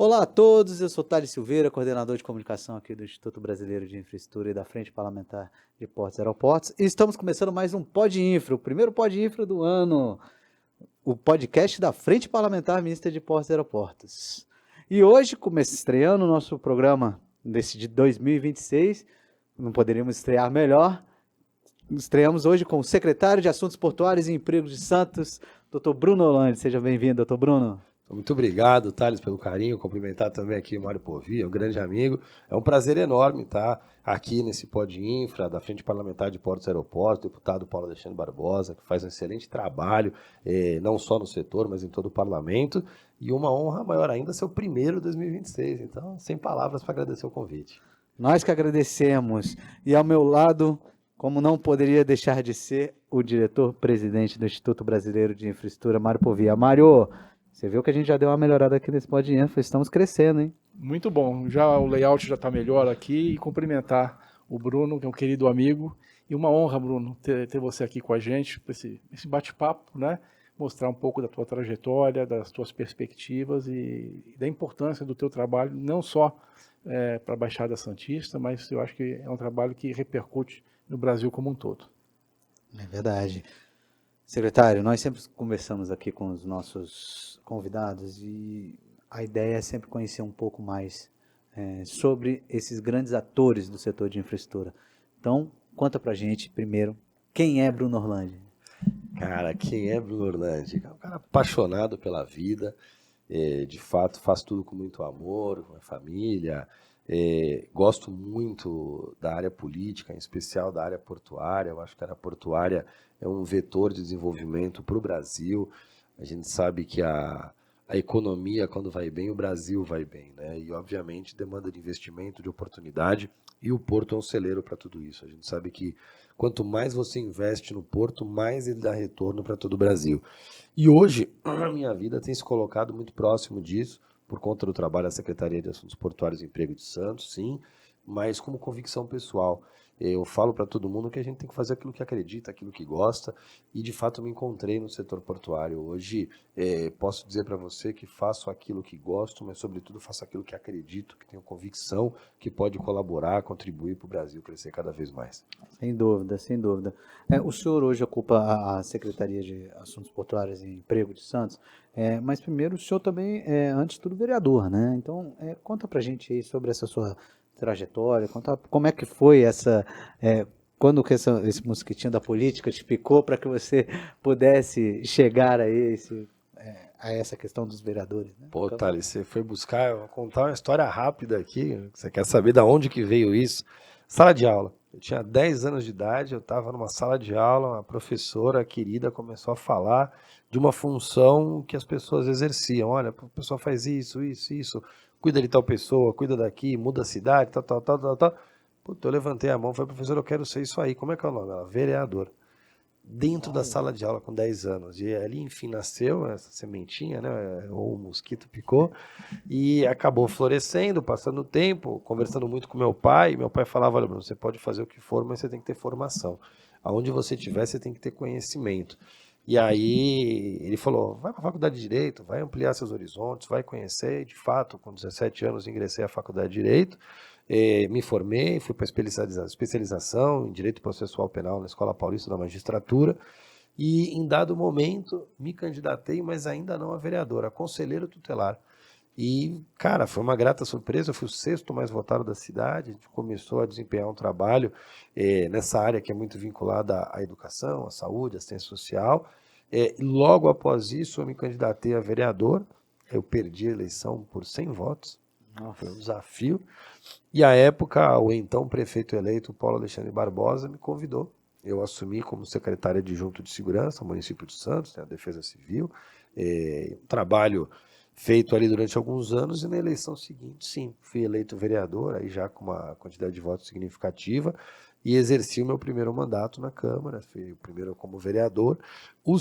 Olá a todos, eu sou Thales Silveira, coordenador de comunicação aqui do Instituto Brasileiro de Infraestrutura e da Frente Parlamentar de Portos e Aeroportos. E estamos começando mais um Pod Infra, o primeiro Pod Infra do ano, o podcast da Frente Parlamentar Mista de Portos e Aeroportos. E hoje, estreando o nosso programa desse de 2026, não poderíamos estrear melhor. Estreamos hoje com o secretário de Assuntos Portuários e Empregos de Santos, Dr. Bruno Holandi. Seja bem-vindo, Dr. Bruno. Muito obrigado, Thales, pelo carinho. Cumprimentar também aqui o Mário Povia, um grande amigo. É um prazer enorme estar aqui nesse Pod Infra, da Frente Parlamentar de Portos e Aeroportos, deputado Paulo Alexandre Barbosa, que faz um excelente trabalho, não só no setor, mas em todo o parlamento. E uma honra maior ainda ser o primeiro de 2026. Então, sem palavras para agradecer o convite. Nós que agradecemos. E ao meu lado, como não poderia deixar de ser, o diretor-presidente do Instituto Brasileiro de Infraestrutura, Mário Povia. Mário, você viu que a gente já deu uma melhorada aqui nesse Pod Infra, estamos crescendo, hein? Muito bom, o layout já está melhor aqui, e cumprimentar o Bruno, que é um querido amigo, e uma honra, Bruno, ter você aqui com a gente, esse bate-papo, né? Mostrar um pouco da tua trajetória, das tuas perspectivas e da importância do teu trabalho, não só para a Baixada Santista, mas eu acho que é um trabalho que repercute no Brasil como um todo. É verdade. Secretário, nós sempre conversamos aqui com os nossos convidados e a ideia é sempre conhecer um pouco mais sobre esses grandes atores do setor de infraestrutura. Então, conta pra gente primeiro, quem é Bruno Orlandi? Cara, quem é Bruno Orlandi? É um cara apaixonado pela vida, de fato faz tudo com muito amor, com a família. Gosto muito da área política, em especial da área portuária. Eu acho que a área portuária é um vetor de desenvolvimento para o Brasil. A gente sabe que a economia, quando vai bem, o Brasil vai bem, né? E, obviamente, demanda de investimento, de oportunidade, e o porto é um celeiro para tudo isso. A gente sabe que quanto mais você investe no porto, mais ele dá retorno para todo o Brasil. E hoje, a minha vida tem se colocado muito próximo disso, por conta do trabalho da Secretaria de Assuntos Portuários e Emprego de Santos, sim, mas como convicção pessoal. Eu falo para todo mundo que a gente tem que fazer aquilo que acredita, aquilo que gosta, e de fato me encontrei no setor portuário. Hoje posso dizer para você que faço aquilo que gosto, mas sobretudo faço aquilo que acredito, que tenho convicção, que pode colaborar, contribuir para o Brasil crescer cada vez mais. Sem dúvida, sem dúvida. O senhor hoje ocupa a Secretaria de Assuntos Portuários e Emprego de Santos, mas primeiro o senhor também é, antes de tudo, vereador, né? Então, conta pra gente aí sobre essa sua trajetória, conta como é que foi quando que esse mosquitinho da política te picou para que você pudesse chegar a essa questão dos vereadores, né? Pô, Thales, você foi buscar, eu vou contar uma história rápida aqui, você quer saber de onde que veio isso? Sala de aula. Eu tinha 10 anos de idade, eu estava numa sala de aula, uma professora querida começou a falar de uma função que as pessoas exerciam. Olha, a pessoa faz isso, cuida de tal pessoa, cuida daqui, muda a cidade, tal. Puta, eu levantei a mão e falei, professor, eu quero ser isso aí. Como é que é o nome? Ela, vereador. Dentro da sala de aula com 10 anos. E ali, enfim, nasceu essa sementinha, né? Ou o mosquito picou, e acabou florescendo, passando o tempo, conversando muito com meu pai. Meu pai falava, olha, Bruno, você pode fazer o que for, mas você tem que ter formação. Aonde você estiver, você tem que ter conhecimento. E aí ele falou, vai para a faculdade de Direito, vai ampliar seus horizontes, vai conhecer. E, de fato, com 17 anos, ingressei à faculdade de Direito. Me formei, fui para especialização em Direito Processual Penal na Escola Paulista da Magistratura e, em dado momento, me candidatei, mas ainda não a vereador, a conselheiro tutelar. E, cara, foi uma grata surpresa, eu fui o 6º mais votado da cidade, a gente começou a desempenhar um trabalho nessa área que é muito vinculada à educação, à saúde, à assistência social. E logo após isso, eu me candidatei a vereador, eu perdi a eleição por 100 votos, foi um desafio. E à época, o então prefeito eleito, Paulo Alexandre Barbosa, me convidou. Eu assumi como secretário adjunto de segurança no município de Santos, né, a Defesa Civil, um trabalho feito ali durante alguns anos, e na eleição seguinte, sim, fui eleito vereador, aí já com uma quantidade de votos significativa, e exerci o meu primeiro mandato na Câmara, fui o primeiro como vereador, o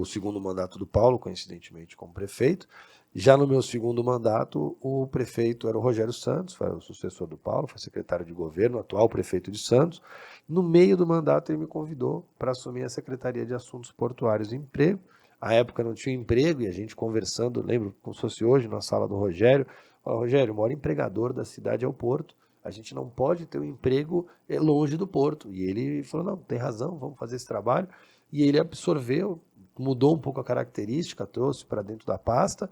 segundo mandato do Paulo, coincidentemente, como prefeito. Já no meu segundo mandato, o prefeito era o Rogério Santos, foi o sucessor do Paulo, foi secretário de governo, atual prefeito de Santos. No meio do mandato, ele me convidou para assumir a Secretaria de Assuntos Portuários e Emprego, à época não tinham emprego, e a gente conversando, lembro como se fosse hoje, na sala do Rogério, falou, Rogério, o maior empregador da cidade é o Porto, a gente não pode ter um emprego longe do Porto. E ele falou, não, tem razão, vamos fazer esse trabalho. E ele absorveu, mudou um pouco a característica, trouxe para dentro da pasta.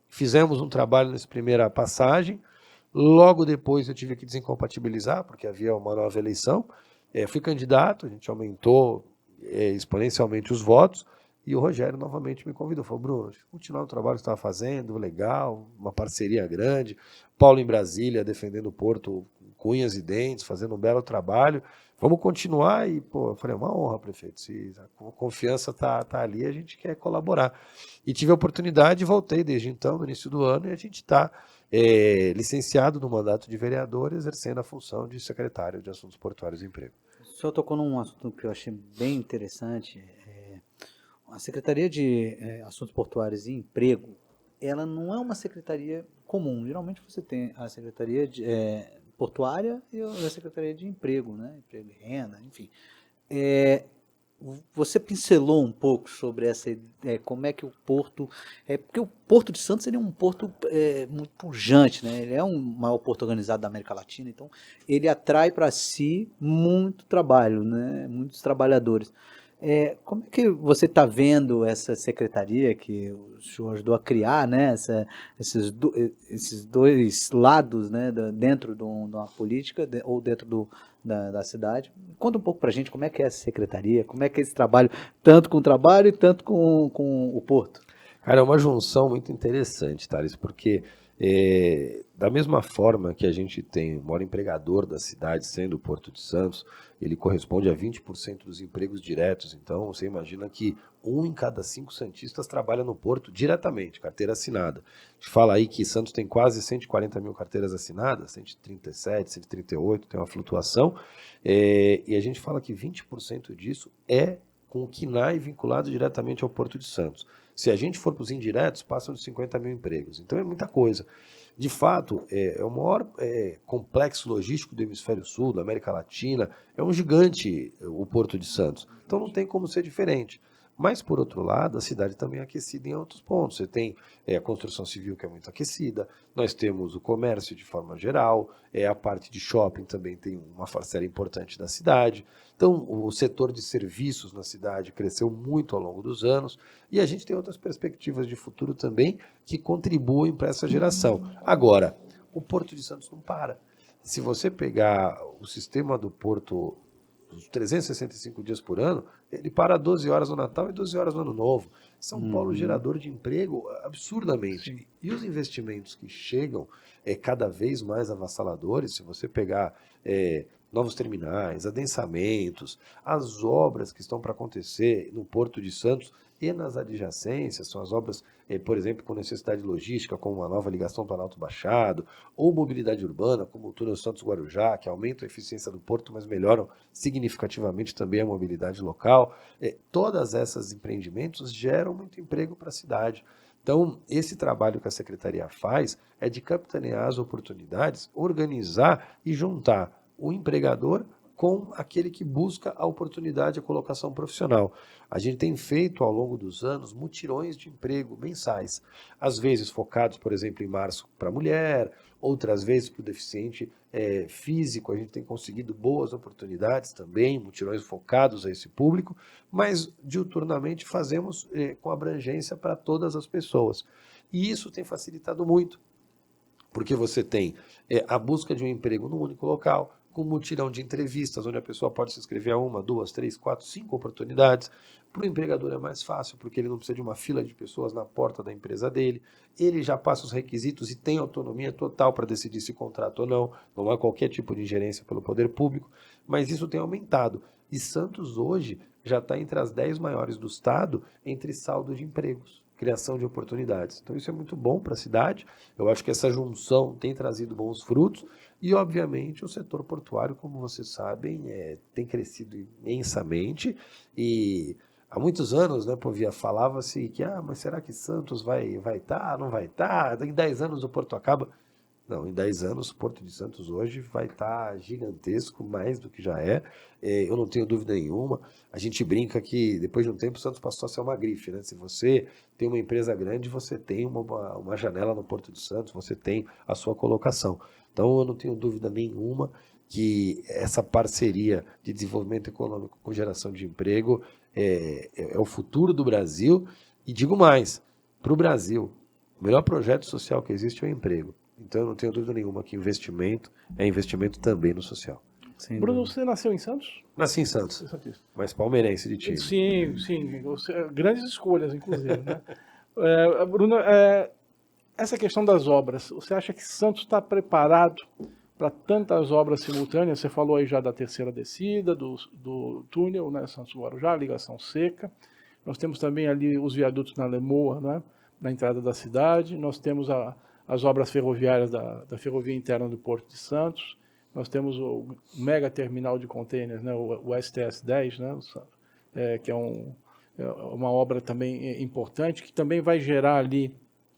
Fizemos um trabalho nessa primeira passagem. Logo depois eu tive que desincompatibilizar, porque havia uma nova eleição. Fui candidato, a gente aumentou exponencialmente os votos. E o Rogério novamente me convidou, falou, Bruno, continuar o trabalho que você estava fazendo, legal, uma parceria grande, Paulo em Brasília defendendo o Porto com unhas e dentes, fazendo um belo trabalho, vamos continuar. E, pô, eu falei, é uma honra, prefeito, se a confiança tá ali, a gente quer colaborar. E tive a oportunidade e voltei desde então, no início do ano, e a gente está licenciado no mandato de vereador, exercendo a função de secretário de Assuntos Portuários e Emprego. O senhor tocou num assunto que eu achei bem interessante. A Secretaria de Assuntos Portuários e Emprego, ela não é uma secretaria comum. Geralmente você tem a Secretaria Portuária e a Secretaria de Emprego, né? Emprego e renda, enfim. Você pincelou um pouco sobre como é que o Porto... porque o Porto de Santos ele é um porto muito pujante, né? Ele é o maior porto organizado da América Latina, então ele atrai para si muito trabalho, né? Muitos trabalhadores. Como é que você está vendo essa secretaria que o senhor ajudou a criar, né? Esses dois lados, né? Dentro de uma política ou dentro da cidade? Conta um pouco para a gente como é que é essa secretaria, como é que é esse trabalho, tanto com o trabalho e tanto com o Porto. Cara, é uma junção muito interessante, Thales, porque da mesma forma que a gente tem o maior empregador da cidade, sendo o Porto de Santos, ele corresponde a 20% dos empregos diretos. Então, você imagina que 1 em cada 5 santistas trabalha no Porto diretamente, carteira assinada. A gente fala aí que Santos tem quase 140 mil carteiras assinadas, 137, 138, tem uma flutuação, e a gente fala que 20% disso é com o KNAI vinculado diretamente ao Porto de Santos. Se a gente for para os indiretos, passam de 50 mil empregos. Então é muita coisa. De fato, é o maior complexo logístico do Hemisfério Sul, da América Latina. É um gigante o Porto de Santos. Então não tem como ser diferente. Mas, por outro lado, a cidade também é aquecida em outros pontos. Você tem a construção civil, que é muito aquecida, nós temos o comércio de forma geral, a parte de shopping também tem uma parcela importante da cidade. Então, o setor de serviços na cidade cresceu muito ao longo dos anos e a gente tem outras perspectivas de futuro também que contribuem para essa geração. Agora, o Porto de Santos não para. Se você pegar o sistema do Porto, os 365 dias por ano, ele para 12 horas no Natal e 12 horas no Ano Novo. Isso é um polo gerador de emprego absurdamente. Sim. E os investimentos que chegam cada vez mais avassaladores, se você pegar novos terminais, adensamentos, as obras que estão para acontecer no Porto de Santos e nas adjacências, são as obras, por exemplo, com necessidade logística, como uma nova ligação Planalto Baixado, ou mobilidade urbana, como o túnel Santos-Guarujá, que aumentam a eficiência do porto, mas melhoram significativamente também a mobilidade local. Todas essas empreendimentos geram muito emprego para a cidade. Então, esse trabalho que a Secretaria faz é de capitanear as oportunidades, organizar e juntar o empregador com aquele que busca a oportunidade, a colocação profissional. A gente tem feito ao longo dos anos mutirões de emprego mensais, às vezes focados, por exemplo, em março para a mulher, outras vezes para o deficiente físico. A gente tem conseguido boas oportunidades também, mutirões focados a esse público, mas diuturnamente fazemos com abrangência para todas as pessoas. E isso tem facilitado muito, porque você tem a busca de um emprego num único local, com um mutirão de entrevistas, onde a pessoa pode se inscrever a 1, 2, 3, 4, 5 oportunidades. Para o empregador é mais fácil, porque ele não precisa de uma fila de pessoas na porta da empresa dele, ele já passa os requisitos e tem autonomia total para decidir se contrata ou não, não há qualquer tipo de ingerência pelo poder público, mas isso tem aumentado. E Santos hoje já está entre as 10 maiores do estado entre saldo de empregos, criação de oportunidades. Então isso é muito bom para a cidade, eu acho que essa junção tem trazido bons frutos e, obviamente, o setor portuário, como vocês sabem, tem crescido imensamente e há muitos anos, né, Povia, falava-se que, mas será que Santos vai estar, não vai estar, em 10 anos o Porto acaba. Não, em 10 anos, o Porto de Santos hoje vai estar gigantesco, mais do que já é. Eu não tenho dúvida nenhuma. A gente brinca que depois de um tempo o Santos passou a ser uma grife, né? Se você tem uma empresa grande, você tem uma janela no Porto de Santos, você tem a sua colocação. Então eu não tenho dúvida nenhuma que essa parceria de desenvolvimento econômico com geração de emprego é o futuro do Brasil. E digo mais, para o Brasil, o melhor projeto social que existe é o emprego. Então eu não tenho dúvida nenhuma que investimento é investimento também no social. Sem Bruno, dúvida. você nasceu em Santos? Nasci em Santos, Você é santista. mas palmeirense de time. Sim, sim. Grandes escolhas, inclusive, né? Bruno, essa questão das obras, você acha que Santos está preparado para tantas obras simultâneas? Você falou aí já da terceira descida, do túnel, né, Santos-Guarujá, ligação seca. Nós temos também ali os viadutos na Lemoa, né, na entrada da cidade. Nós temos as obras ferroviárias da ferrovia interna do Porto de Santos. Nós temos o mega terminal de containers, né, o STS-10, né, que é uma obra também importante, que também vai gerar ali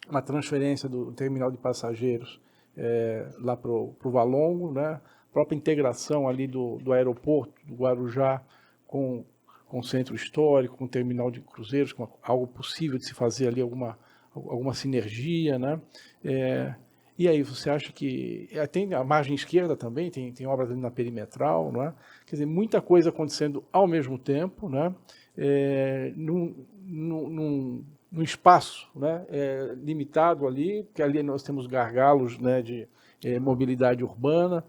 uma transferência do terminal de passageiros lá para o Valongo, né? A própria integração ali do aeroporto do Guarujá com o centro histórico, com o terminal de cruzeiros, com algo possível de se fazer ali alguma sinergia, né? E aí, você acha que... tem a margem esquerda também, tem obras ali na perimetral, não é? Quer dizer, muita coisa acontecendo ao mesmo tempo, né? Num espaço, né, limitado ali, porque ali nós temos gargalos, né, de mobilidade urbana.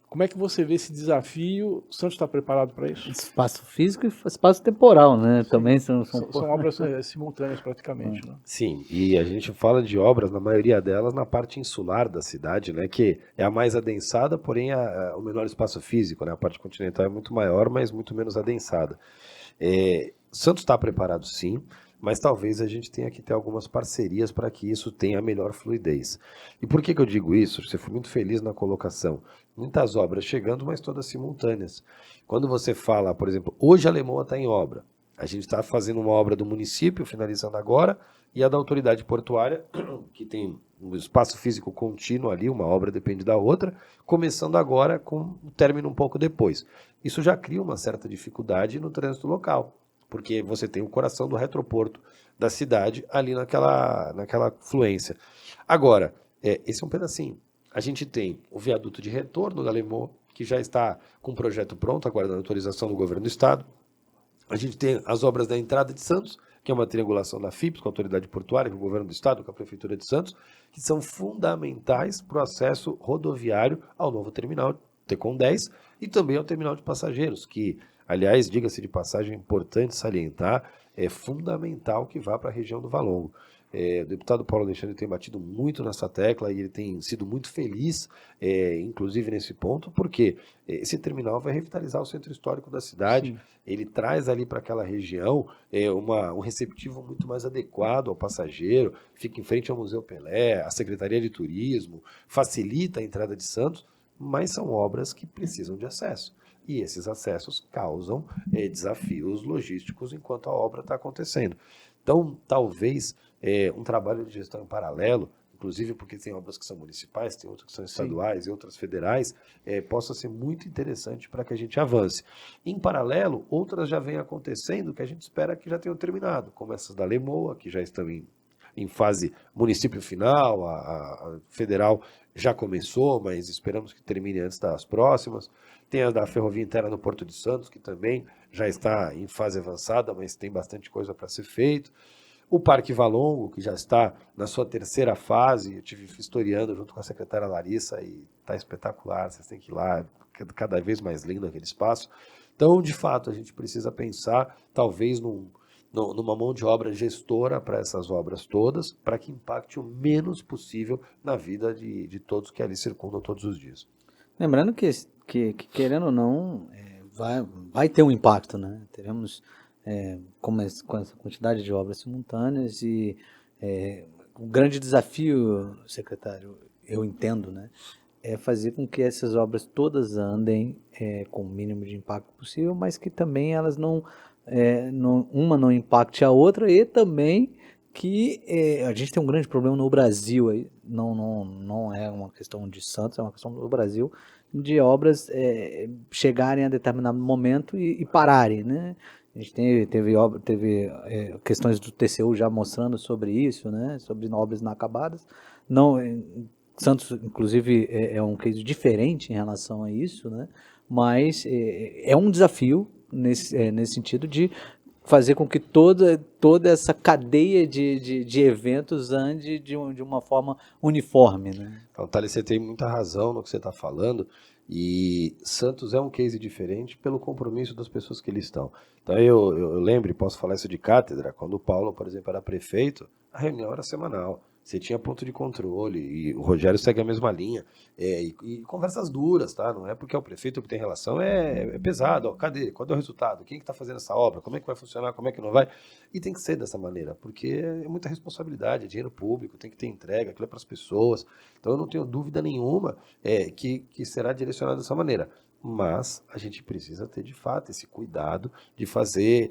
Como é que você vê esse desafio? O Santos está preparado para isso? Espaço físico e espaço temporal, né? Sim. Também são obras simultâneas praticamente, né? Sim, e a gente fala de obras, na maioria delas, na parte insular da cidade, né, que é a mais adensada, porém o menor espaço físico, né? A parte continental é muito maior, mas muito menos adensada. Santos está preparado sim, mas talvez a gente tenha que ter algumas parcerias para que isso tenha melhor fluidez. E por que eu digo isso? Você foi muito feliz na colocação. Muitas obras chegando, mas todas simultâneas. Quando você fala, por exemplo, hoje a Lemoa está em obra. A gente está fazendo uma obra do município, finalizando agora, e a da autoridade portuária, que tem um espaço físico contínuo ali, uma obra depende da outra, começando agora com um término um pouco depois. Isso já cria uma certa dificuldade no trânsito local, porque você tem o coração do retroporto da cidade ali naquela fluência. Agora, esse é um pedacinho. A gente tem o viaduto de retorno da Lemoa, que já está com o projeto pronto, aguardando a autorização do governo do estado. A gente tem as obras da entrada de Santos, que é uma triangulação da FIPS com a autoridade portuária, com o governo do estado, com a prefeitura de Santos, que são fundamentais para o acesso rodoviário ao novo terminal Tecon 10 e também ao terminal de passageiros, que, aliás, diga-se de passagem, é importante salientar, é fundamental que vá para a região do Valongo. O deputado Paulo Alexandre tem batido muito nessa tecla e ele tem sido muito feliz, inclusive nesse ponto, porque esse terminal vai revitalizar o centro histórico da cidade. Sim. Ele traz ali para aquela região um receptivo muito mais adequado ao passageiro, fica em frente ao Museu Pelé, à Secretaria de Turismo, facilita a entrada de Santos, mas são obras que precisam de acesso. E esses acessos causam desafios logísticos enquanto a obra está acontecendo. Então, talvez um trabalho de gestão em paralelo, inclusive porque tem obras que são municipais, tem outras que são estaduais. Sim. E outras federais, possa ser muito interessante para que a gente avance. Em paralelo, outras já vêm acontecendo que a gente espera que já tenham terminado, como essas da Lemoa, que já estão em fase município final, a federal já começou, mas esperamos que termine antes das próximas. Tem a da ferrovia interna no Porto de Santos, que também já está em fase avançada, mas tem bastante coisa para ser feito. O Parque Valongo, que já está na sua terceira fase, eu estive historiando junto com a secretária Larissa e está espetacular, vocês têm que ir lá, cada vez mais lindo aquele espaço. Então, de fato, a gente precisa pensar, talvez, numa mão de obra gestora para essas obras todas, para que impacte o menos possível na vida de todos que ali circundam todos os dias. Lembrando que querendo ou não, vai ter um impacto, né? Teremos com essa quantidade de obras simultâneas e o grande desafio, secretário, eu entendo, né? É fazer com que essas obras todas andem com o mínimo de impacto possível, mas que também elas uma não impacte a outra e também que a gente tem um grande problema no Brasil, aí, não é uma questão de Santos, é uma questão do Brasil, de obras chegarem a determinado momento e pararem, né? A gente teve questões do TCU já mostrando sobre isso, né? Sobre obras inacabadas. Não, Santos, inclusive, é um case diferente em relação a isso, né? Mas é um desafio nesse sentido de fazer com que toda essa cadeia de eventos ande de uma forma uniforme, né? Então, Thales, você tem muita razão no que você está falando, e Santos é um case diferente pelo compromisso das pessoas que ali estão. Então, eu lembro, e posso falar isso de cátedra, quando o Paulo, por exemplo, era prefeito, a reunião era semanal. Você tinha ponto de controle, e o Rogério segue a mesma linha. E conversas duras, tá? Não é porque é o prefeito que tem relação, é pesado. Ó, cadê? Qual é o resultado? Quem que está fazendo essa obra? Como é que vai funcionar? Como é que não vai? E tem que ser dessa maneira, porque é muita responsabilidade, é dinheiro público, tem que ter entrega, aquilo é para as pessoas. Então eu não tenho dúvida nenhuma que será direcionado dessa maneira. Mas a gente precisa ter, de fato, esse cuidado de fazer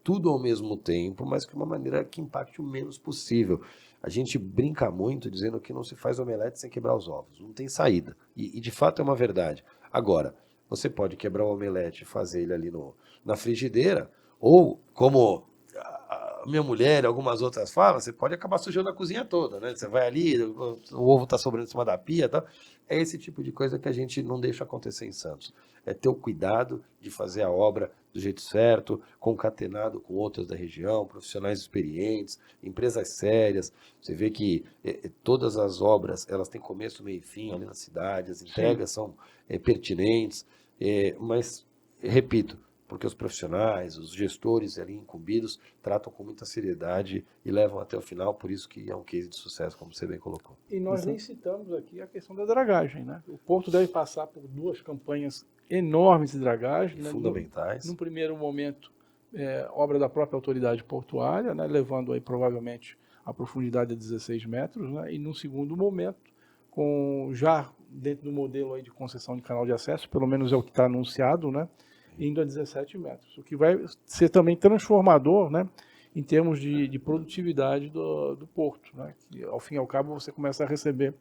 tudo ao mesmo tempo, mas de uma maneira que impacte o menos possível. A gente brinca muito dizendo que não se faz omelete sem quebrar os ovos. Não tem saída. E de fato é uma verdade. Agora, você pode quebrar o omelete e fazer ele ali na frigideira, ou como minha mulher e algumas outras falam, você pode acabar sujando a cozinha toda, né? Você vai ali, o ovo está sobrando em cima da pia, tá? É esse tipo de coisa que a gente não deixa acontecer em Santos. É ter o cuidado de fazer a obra do jeito certo, concatenado com outras da região, profissionais experientes, empresas sérias. Você vê que todas as obras, elas têm começo, meio e fim ali na cidade, as entregas são pertinentes, mas, repito, porque os profissionais, os gestores ali incumbidos tratam com muita seriedade e levam até o final, por isso que é um case de sucesso, como você bem colocou. E nós nem citamos aqui a questão da dragagem, né? O Porto deve passar por 2 campanhas enormes de dragagem, né? Fundamentais. No primeiro momento, obra da própria autoridade portuária, né? Levando aí provavelmente a profundidade de 16 metros, né? E no segundo momento, com já dentro do modelo aí de concessão de canal de acesso, pelo menos é o que está anunciado, né? Indo a 17 metros, o que vai ser também transformador, né, em termos de produtividade do porto, né, que ao fim e ao cabo você começa a receber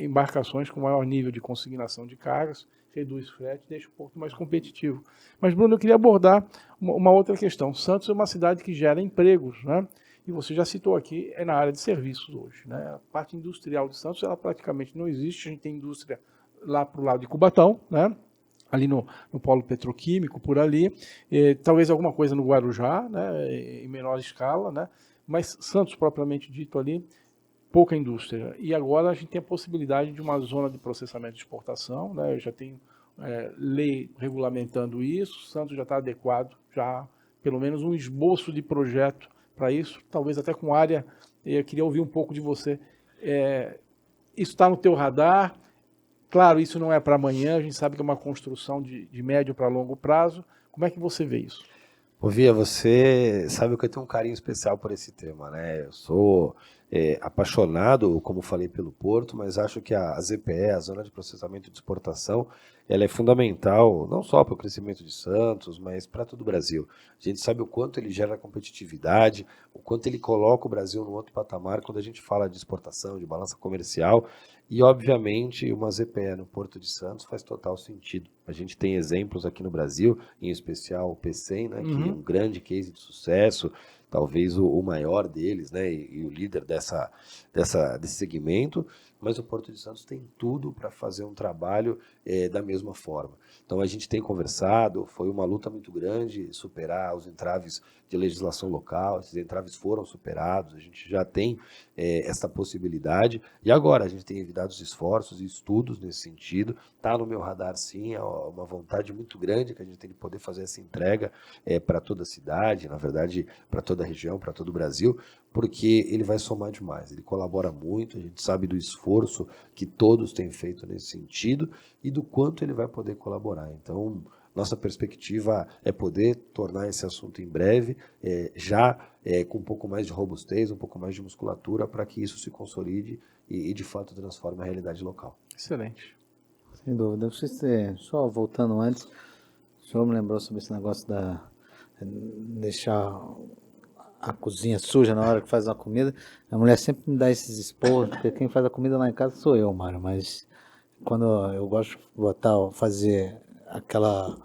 embarcações com maior nível de consignação de cargas, reduz frete, deixa o porto mais competitivo. Mas, Bruno, eu queria abordar uma outra questão. Santos é uma cidade que gera empregos, né, e você já citou aqui, é na área de serviços hoje, né, a parte industrial de Santos, ela praticamente não existe, a gente tem indústria lá para o lado de Cubatão, né, ali no polo petroquímico, por ali, talvez alguma coisa no Guarujá, né, em menor escala, né, mas Santos, propriamente dito ali, pouca indústria. E agora a gente tem a possibilidade de uma zona de processamento de exportação, né, já tem lei regulamentando isso, Santos já está adequado, já pelo menos um esboço de projeto para isso, talvez até com área, eu queria ouvir um pouco de você. Isso está no teu radar? Claro, isso não é para amanhã, a gente sabe que é uma construção de médio para longo prazo. Como é que você vê isso? Ô Via, você sabe que eu tenho um carinho especial por esse tema, né? Eu sou apaixonado, como falei, pelo Porto, mas acho que a ZPE, a Zona de Processamento de Exportação, ela é fundamental não só para o crescimento de Santos, mas para todo o Brasil. A gente sabe o quanto ele gera competitividade, o quanto ele coloca o Brasil num outro patamar quando a gente fala de exportação, de balança comercial, e obviamente uma ZPE no Porto de Santos faz total sentido. A gente tem exemplos aqui no Brasil, em especial o PCM, né, que é um grande case de sucesso, talvez o maior deles, né, e o líder desse segmento, mas o Porto de Santos tem tudo para fazer um trabalho da mesma forma. Então a gente tem conversado, foi uma luta muito grande superar os entraves de legislação local, esses entraves foram superados, a gente já tem essa possibilidade, e agora a gente tem evitado esforços e estudos nesse sentido, está no meu radar sim, é uma vontade muito grande que a gente tem de poder fazer essa entrega para toda a cidade, na verdade para toda a região, para todo o Brasil, porque ele vai somar demais, ele colabora muito, a gente sabe do esforço que todos têm feito nesse sentido e do quanto ele vai poder colaborar. Então, nossa perspectiva é poder tornar esse assunto em breve, com um pouco mais de robustez, um pouco mais de musculatura, para que isso se consolide e de fato transforme a realidade local. Excelente. Sem dúvida. Só voltando antes, o senhor me lembrou sobre esse negócio deixar a cozinha suja na hora que faz uma comida. A mulher sempre me dá esses esporros, porque quem faz a comida lá em casa sou eu, Mário. Mas quando eu gosto de fazer aquela.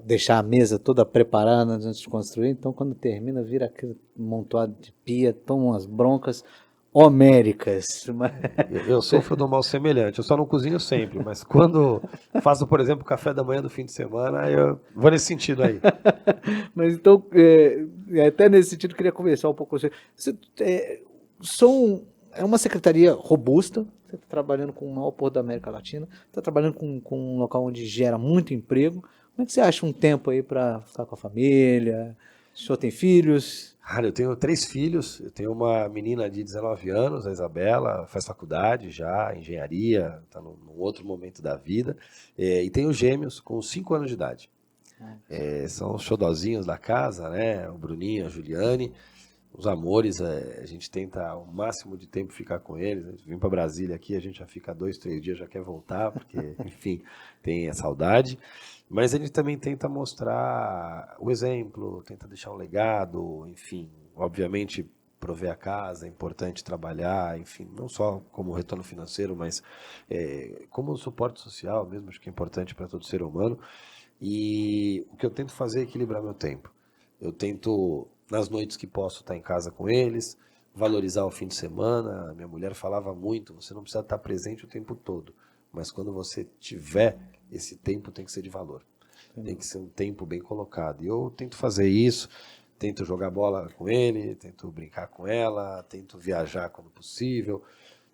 Deixar a mesa toda preparada antes de construir, então quando termina, vira aquele montoado de pia, toma umas broncas homéricas. Eu sofro do mal semelhante. Eu só não cozinho sempre, mas quando faço, por exemplo, o café da manhã do fim de semana, eu vou nesse sentido aí. Mas então, até nesse sentido, eu queria conversar um pouco com você. É uma secretaria robusta, você está trabalhando com o maior porto da América Latina, está trabalhando com um local onde gera muito emprego. Como é que você acha um tempo aí para ficar com a família? O senhor tem filhos? Cara, eu tenho 3 filhos, eu tenho uma menina de 19 anos, a Isabela, faz faculdade já, engenharia, está num outro momento da vida, e tenho gêmeos com 5 anos de idade. São os xodozinhos da casa, né? O Bruninho, a Juliane, os amores, a gente tenta o máximo de tempo ficar com eles. A gente vem para Brasília aqui, a gente já fica 2, 3 dias, já quer voltar, porque, enfim, tem a saudade. Mas a gente também tenta mostrar o exemplo, tenta deixar um legado, enfim, obviamente prover a casa, é importante trabalhar, enfim, não só como retorno financeiro, mas como suporte social mesmo, acho que é importante para todo ser humano. E o que eu tento fazer é equilibrar meu tempo. Eu tento, nas noites que posso, estar em casa com eles, valorizar o fim de semana. Minha mulher falava muito, você não precisa estar presente o tempo todo, mas quando você tiver, esse tempo tem que ser de valor. Tem que ser um tempo bem colocado. E eu tento fazer isso, tento jogar bola com ele, tento brincar com ela, tento viajar quando possível,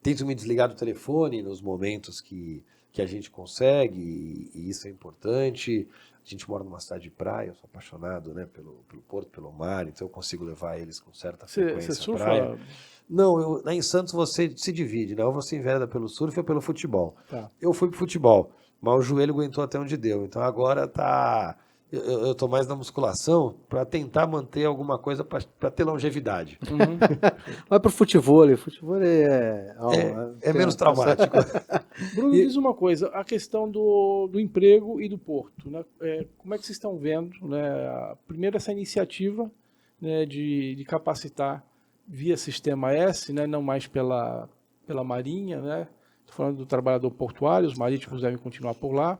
tento me desligar do telefone nos momentos que a gente consegue, e isso é importante. A gente mora numa cidade de praia, eu sou apaixonado, né, pelo porto, pelo mar, então eu consigo levar eles com certa frequência Você à praia. surfa? Não, em Santos você se divide, né? Ou você envereda pelo surf ou pelo futebol. Tá. Eu fui pro futebol, mas o joelho aguentou até onde deu. Então agora tá. Eu tô mais na musculação para tentar manter alguma coisa para ter longevidade. Vai pro futebol, É menos traumático. Bruno, diz uma coisa, a questão do emprego e do porto, né? Como é que vocês estão vendo, né? Primeiro essa iniciativa, né, de capacitar via Sistema S, né, não mais pela Marinha, né? Estou falando do trabalhador portuário, os marítimos devem continuar por lá.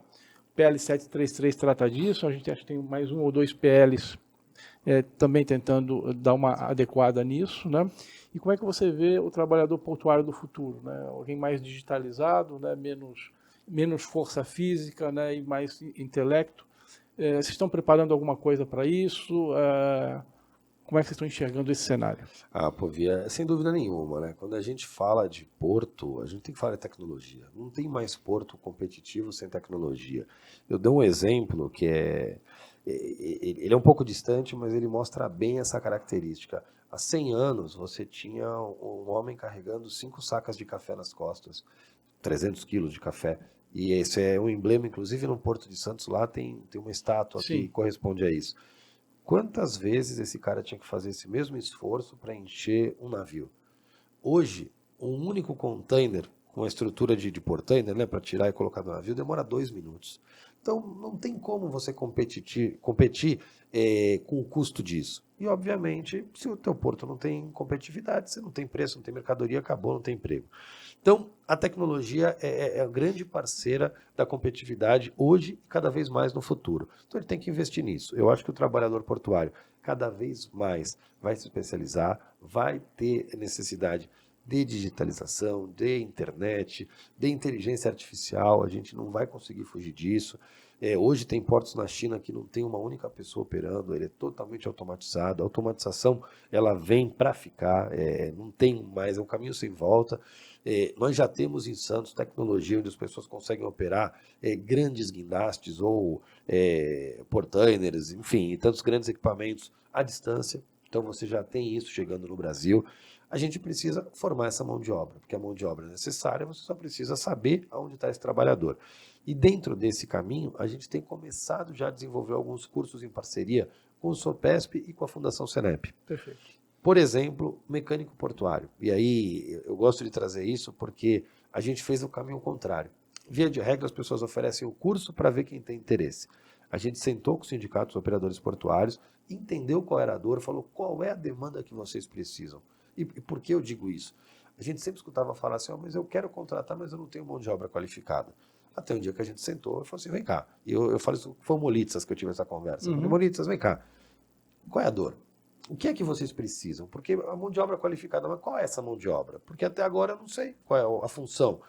PL 733 trata disso, a gente acha que tem mais 1 ou 2 PLs também tentando dar uma adequada nisso, né? E como é que você vê o trabalhador portuário do futuro, né? Alguém mais digitalizado, né? Menos força física, né? E mais intelecto. Vocês estão preparando alguma coisa para isso? Como é que vocês estão enxergando esse cenário? Povia, sem dúvida nenhuma, né? Quando a gente fala de porto, a gente tem que falar de tecnologia. Não tem mais porto competitivo sem tecnologia. Eu dou um exemplo que ele é um pouco distante, mas ele mostra bem essa característica. Há 100 anos, você tinha um homem carregando 5 sacas de café nas costas, 300 quilos de café. E esse é um emblema, inclusive no Porto de Santos, lá tem uma estátua que corresponde a isso. Quantas vezes esse cara tinha que fazer esse mesmo esforço para encher um navio? Hoje, um único container com a estrutura de portainer, né, para tirar e colocar no navio, demora 2 minutos. Então, não tem como você competir com o custo disso. E, obviamente, se o teu porto não tem competitividade, você não tem preço, não tem mercadoria, acabou, não tem emprego. Então, a tecnologia é a grande parceira da competitividade hoje e cada vez mais no futuro. Então, ele tem que investir nisso. Eu acho que o trabalhador portuário cada vez mais vai se especializar, vai ter necessidade de digitalização, de internet, de inteligência artificial. A gente não vai conseguir fugir disso. Hoje tem portos na China que não tem uma única pessoa operando, ele é totalmente automatizado. A automatização ela vem para ficar, não tem mais, é um caminho sem volta. Nós já temos em Santos tecnologia onde as pessoas conseguem operar grandes guindastes ou portainers, enfim, tantos grandes equipamentos à distância. Então você já tem isso chegando no Brasil. A gente precisa formar essa mão de obra, porque a mão de obra é necessária, você só precisa saber aonde está esse trabalhador. E dentro desse caminho, a gente tem começado já a desenvolver alguns cursos em parceria com o Sopesp e com a Fundação Senep. Perfeito. Por exemplo, mecânico portuário. E aí eu gosto de trazer isso porque a gente fez o caminho contrário. Via de regra, as pessoas oferecem o curso para ver quem tem interesse. A gente sentou com os sindicatos operadores portuários, entendeu qual era a dor, falou qual é a demanda que vocês precisam. E por que eu digo isso? A gente sempre escutava falar assim, mas eu quero contratar, mas eu não tenho mão de obra qualificada. Até um dia que a gente sentou e falou assim, vem cá. E eu falo isso, foi o Molitzas que eu tive essa conversa. Eu falei, Molitzas, vem cá. Qual é a dor? O que é que vocês precisam? Porque a mão de obra qualificada, mas qual é essa mão de obra? Porque até agora eu não sei qual é a função.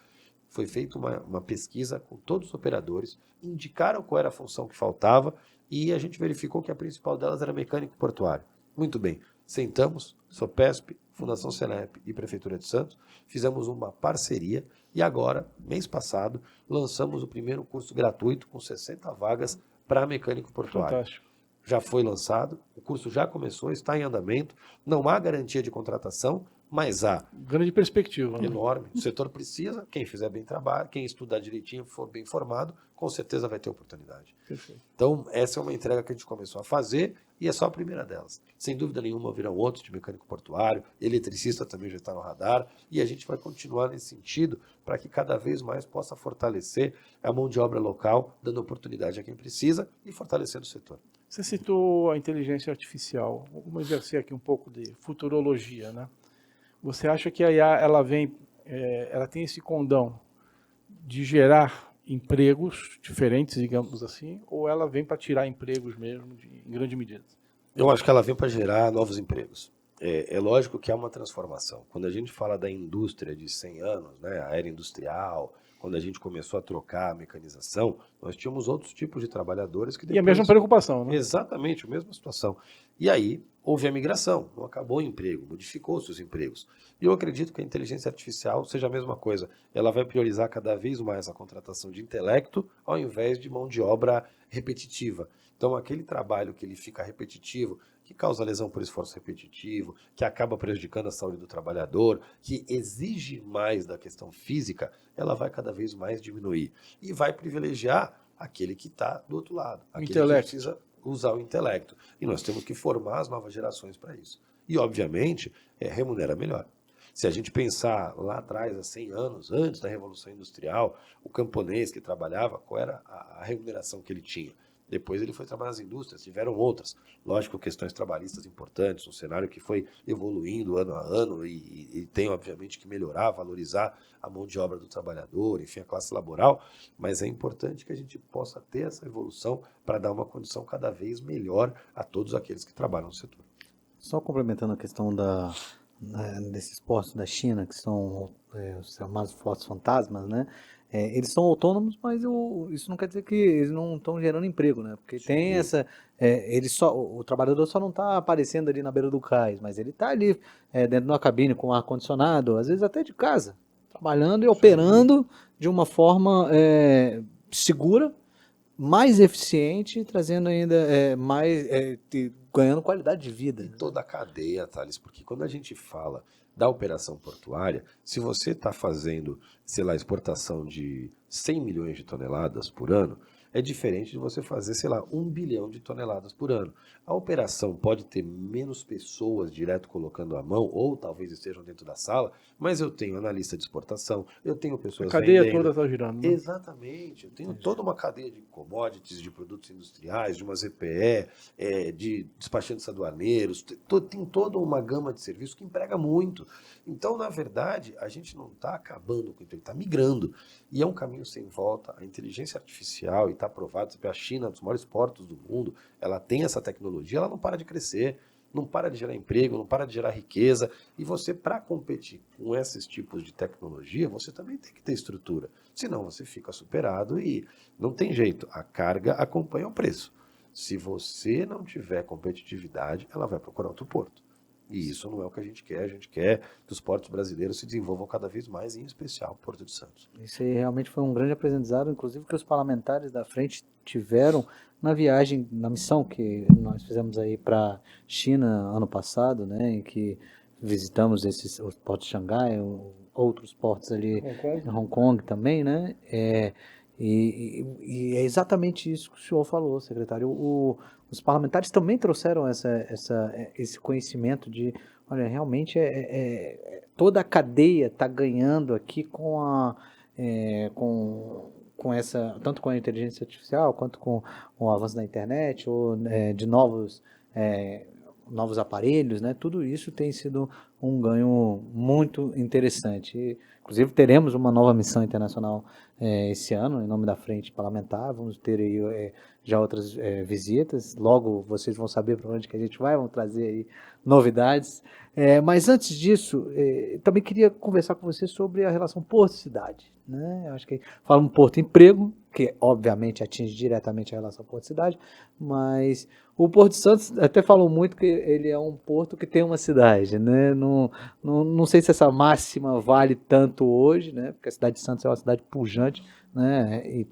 Foi feita uma pesquisa com todos os operadores, indicaram qual era a função que faltava e a gente verificou que a principal delas era mecânico portuário. Muito bem, sentamos, Sopesp, Fundação Celep e Prefeitura de Santos, fizemos uma parceria e agora, mês passado, lançamos o primeiro curso gratuito com 60 vagas para mecânico portuário. Fantástico. Já foi lançado, o curso já começou, está em andamento, não há garantia de contratação, mas há Grande perspectiva. Né? enorme. O setor precisa, quem fizer bem trabalho, quem estudar direitinho, for bem formado, com certeza vai ter oportunidade. Perfeito. Então, essa é uma entrega que a gente começou a fazer e é só a primeira delas. Sem dúvida nenhuma, virão outros de mecânico portuário, eletricista também já está no radar, e a gente vai continuar nesse sentido para que cada vez mais possa fortalecer a mão de obra local, dando oportunidade a quem precisa e fortalecendo o setor. Você citou a inteligência artificial. Vamos exercer aqui um pouco de futurologia, né? Você acha que a IA ela tem esse condão de gerar empregos diferentes, digamos assim, ou ela vem para tirar empregos mesmo, em grande medida? Eu acho que ela vem para gerar novos empregos. É lógico que há uma transformação. Quando a gente fala da indústria de 100 anos, né, a era industrial, quando a gente começou a trocar a mecanização, nós tínhamos outros tipos de trabalhadores que depois... E a mesma preocupação, né? Exatamente, a mesma situação. E aí houve a migração, não acabou o emprego, modificou-se os empregos. E eu acredito que a inteligência artificial seja a mesma coisa. Ela vai priorizar cada vez mais a contratação de intelecto ao invés de mão de obra repetitiva. Então, aquele trabalho que ele fica repetitivo, que causa lesão por esforço repetitivo, que acaba prejudicando a saúde do trabalhador, que exige mais da questão física, ela vai cada vez mais diminuir. E vai privilegiar aquele que está do outro lado, aquele que precisa usar o intelecto. E nós temos que formar as novas gerações para isso. E, obviamente, remunera melhor. Se a gente pensar lá atrás, há 100 anos, antes da Revolução Industrial, o camponês que trabalhava, qual era a remuneração que ele tinha? Depois ele foi trabalhar nas indústrias, tiveram outras. Lógico, questões trabalhistas importantes, um cenário que foi evoluindo ano a ano e tem, obviamente, que melhorar, valorizar a mão de obra do trabalhador, enfim, a classe laboral, mas é importante que a gente possa ter essa evolução para dar uma condição cada vez melhor a todos aqueles que trabalham no setor. Só complementando a questão desses postos da China, que são os chamados postos fantasmas, né? Eles são autônomos, mas isso não quer dizer que eles não estão gerando emprego, né? Porque tem essa... o trabalhador só não está aparecendo ali na beira do cais, mas ele está ali dentro de uma cabine com ar-condicionado, às vezes até de casa, trabalhando e operando de uma forma segura, mais eficiente, trazendo ainda ganhando qualidade de vida. E toda a cadeia, Thales, porque quando a gente fala da operação portuária, se você está fazendo, sei lá, exportação de 100 milhões de toneladas por ano, é diferente de você fazer, sei lá, 1 bilhão de toneladas por ano. A operação pode ter menos pessoas direto colocando a mão, ou talvez estejam dentro da sala, mas eu tenho analista de exportação, eu tenho pessoas vendendo. A cadeia toda está girando. Né? Exatamente. Eu tenho toda uma cadeia de commodities, de produtos industriais, de uma ZPE, de despachantes aduaneiros, tem toda uma gama de serviços que emprega muito. Então, na verdade, a gente não está acabando com o emprego, está migrando. E é um caminho sem volta. A inteligência artificial, e está provado, a China, um dos maiores portos do mundo, ela tem essa tecnologia, ela não para de crescer, não para de gerar emprego, não para de gerar riqueza. E você, para competir com esses tipos de tecnologia, você também tem que ter estrutura. Senão você fica superado e não tem jeito. A carga acompanha o preço. Se você não tiver competitividade, ela vai procurar outro porto. E isso não é o que a gente quer que os portos brasileiros se desenvolvam cada vez mais, em especial o Porto de Santos. Isso aí realmente foi um grande aprendizado, inclusive que os parlamentares da frente tiveram na viagem, na missão que nós fizemos aí para China ano passado, né, em que visitamos os portos de Xangai, outros portos ali em Hong Kong também, né, e é exatamente isso que o senhor falou, secretário. Os parlamentares também trouxeram esse conhecimento de, olha, realmente toda a cadeia está ganhando aqui com com essa, tanto com a inteligência artificial, quanto com o avanço da internet, ou de novos aparelhos, né? Tudo isso tem sido um ganho muito interessante. Inclusive, teremos uma nova missão internacional esse ano, em nome da Frente Parlamentar. Vamos ter aí já outras visitas. Logo, vocês vão saber para onde que a gente vai, vão trazer aí novidades. Mas antes disso, também queria conversar com você sobre a relação Porto-Cidade, né? Eu acho que fala um Porto-Emprego, que obviamente atinge diretamente a relação Porto-Cidade, mas o Porto de Santos até falam muito que ele é um porto que tem uma cidade, né? Não sei se essa máxima vale tanto hoje, né? Porque a cidade de Santos é uma cidade pujante, né? E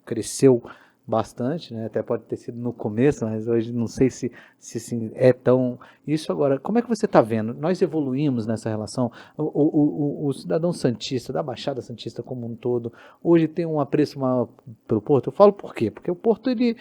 cresceu bastante, né? Até pode ter sido no começo, mas hoje não sei se assim, é tão isso. Agora, como é que você está vendo? Nós evoluímos nessa relação. O cidadão santista, da Baixada Santista como um todo, hoje tem um apreço maior pelo Porto. Eu falo por quê? Porque o Porto, ele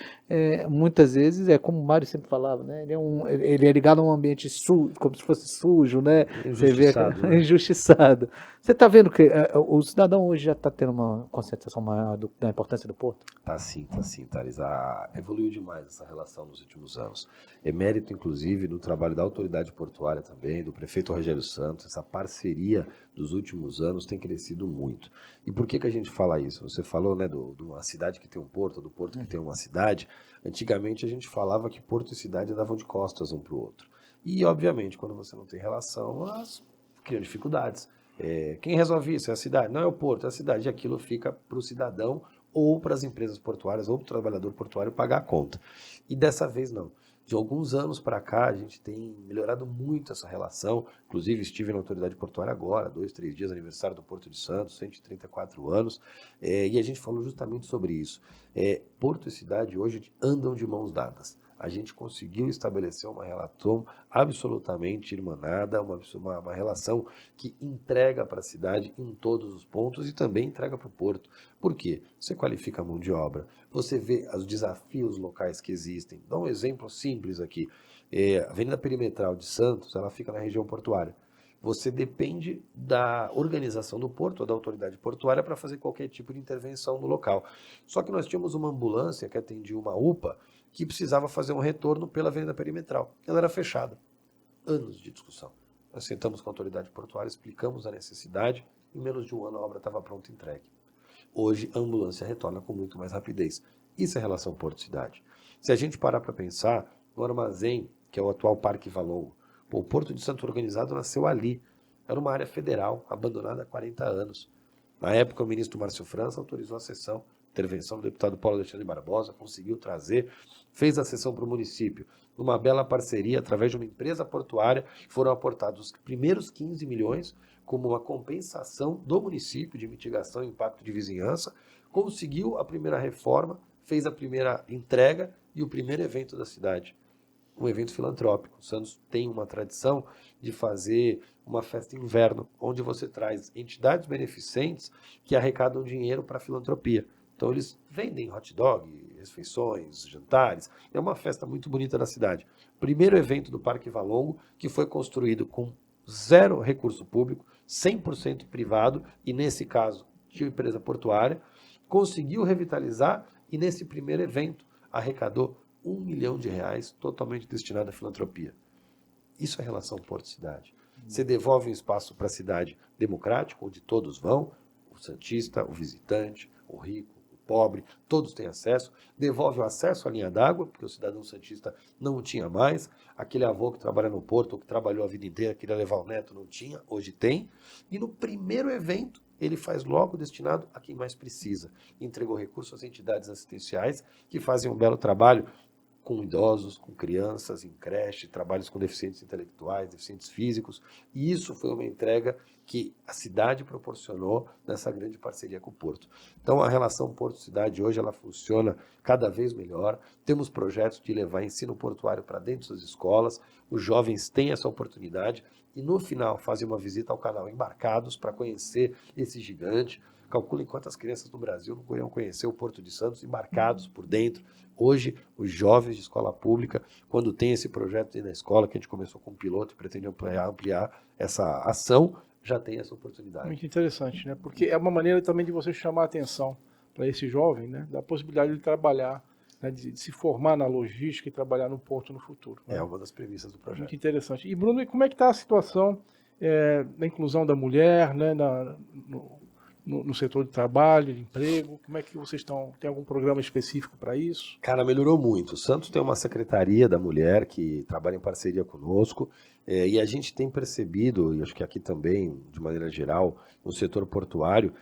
muitas vezes, como o Mário sempre falava, né? Ele é ligado a um ambiente sujo, como se fosse sujo, né? Você vê Injustiçado, né? injustiçado. Você está vendo que o cidadão hoje já está tendo uma conscientização maior da importância do Porto? Tá sim, Thales. Evoluiu demais essa relação nos últimos anos. É mérito, inclusive, do trabalho da autoridade portuária também, do prefeito Rogério Santos. Essa parceria dos últimos anos tem crescido muito. E por que a gente fala isso? Você falou, né, de uma cidade que tem um porto, do porto que tem uma cidade. Antigamente a gente falava que porto e cidade andavam de costas um para o outro. E, obviamente, quando você não tem relação, elas criam dificuldades. Quem resolve isso? É a cidade? Não é o porto, é a cidade. E aquilo fica para o cidadão ou para as empresas portuárias ou para o trabalhador portuário pagar a conta. E dessa vez não. De alguns anos para cá, a gente tem melhorado muito essa relação. Inclusive, estive na autoridade portuária agora, 2, 3 dias, aniversário do Porto de Santos, 134 anos, e a gente falou justamente sobre isso. Porto e cidade hoje andam de mãos dadas. A gente conseguiu estabelecer uma relação absolutamente irmanada, uma relação que entrega para a cidade em todos os pontos e também entrega para o porto. Por quê? Você qualifica a mão de obra, você vê os desafios locais que existem. Dá um exemplo simples aqui. A Avenida Perimetral de Santos, ela fica na região portuária. Você depende da organização do porto ou da autoridade portuária para fazer qualquer tipo de intervenção no local. Só que nós tínhamos uma ambulância que atendia uma UPA que precisava fazer um retorno pela Avenida Perimetral. Ela era fechada. Anos de discussão. Nós sentamos com a autoridade portuária, explicamos a necessidade, em menos de um ano a obra estava pronta e entregue. Hoje a ambulância retorna com muito mais rapidez. Isso é relação porto-cidade. Se a gente parar para pensar, no armazém, que é o atual Parque Valongo, o Porto de Santo Organizado nasceu ali. Era uma área federal, abandonada há 40 anos. Na época, o ministro Márcio França autorizou a cessão. Intervenção do deputado Paulo Alexandre Barbosa, conseguiu trazer, fez a cessão para o município. Numa bela parceria, através de uma empresa portuária, foram aportados os primeiros 15 milhões como uma compensação do município de mitigação e impacto de vizinhança, conseguiu a primeira reforma, fez a primeira entrega e o primeiro evento da cidade. Um evento filantrópico. O Santos tem uma tradição de fazer uma festa inverno, onde você traz entidades beneficentes que arrecadam dinheiro para a filantropia. Então eles vendem hot dog, refeições, jantares. É uma festa muito bonita na cidade. Primeiro evento do Parque Valongo, que foi construído com zero recurso público, 100% privado, e nesse caso, de empresa portuária, conseguiu revitalizar e nesse primeiro evento arrecadou R$ 1 milhão totalmente destinado à filantropia. Isso é relação porto-cidade. Você devolve um espaço para a cidade democrático, onde todos vão, o santista, o visitante, o rico, pobre, todos têm acesso, devolve o acesso à linha d'água, porque o cidadão santista não tinha mais, aquele avô que trabalha no porto, ou que trabalhou a vida inteira, queria levar o neto, não tinha, hoje tem, e no primeiro evento ele faz logo destinado a quem mais precisa, entregou recursos às entidades assistenciais que fazem um belo trabalho com idosos, com crianças, em creche, trabalhos com deficientes intelectuais, deficientes físicos, e isso foi uma entrega que a cidade proporcionou nessa grande parceria com o Porto. Então, a relação Porto-Cidade hoje ela funciona cada vez melhor, temos projetos de levar ensino portuário para dentro das escolas, os jovens têm essa oportunidade e no final fazem uma visita ao canal Embarcados para conhecer esse gigante. Calculem quantas crianças no Brasil não iriam conhecer o Porto de Santos embarcados por dentro. Hoje, os jovens de escola pública, quando tem esse projeto dentro da escola, que a gente começou com um piloto e pretende ampliar essa ação, já tem essa oportunidade. Muito interessante, né? Porque é uma maneira também de você chamar a atenção para esse jovem, né, da possibilidade de trabalhar, né, de se formar na logística e trabalhar no porto no futuro. Né? É uma das premissas do projeto. Muito interessante. E, Bruno, como é que está a situação da inclusão da mulher, né, no setor de trabalho, de emprego? Como é que vocês estão? Tem algum programa específico para isso? Cara, melhorou muito. O Santos tem uma secretaria da mulher que trabalha em parceria conosco, e a gente tem percebido, e acho que aqui também, de maneira geral, no setor portuário,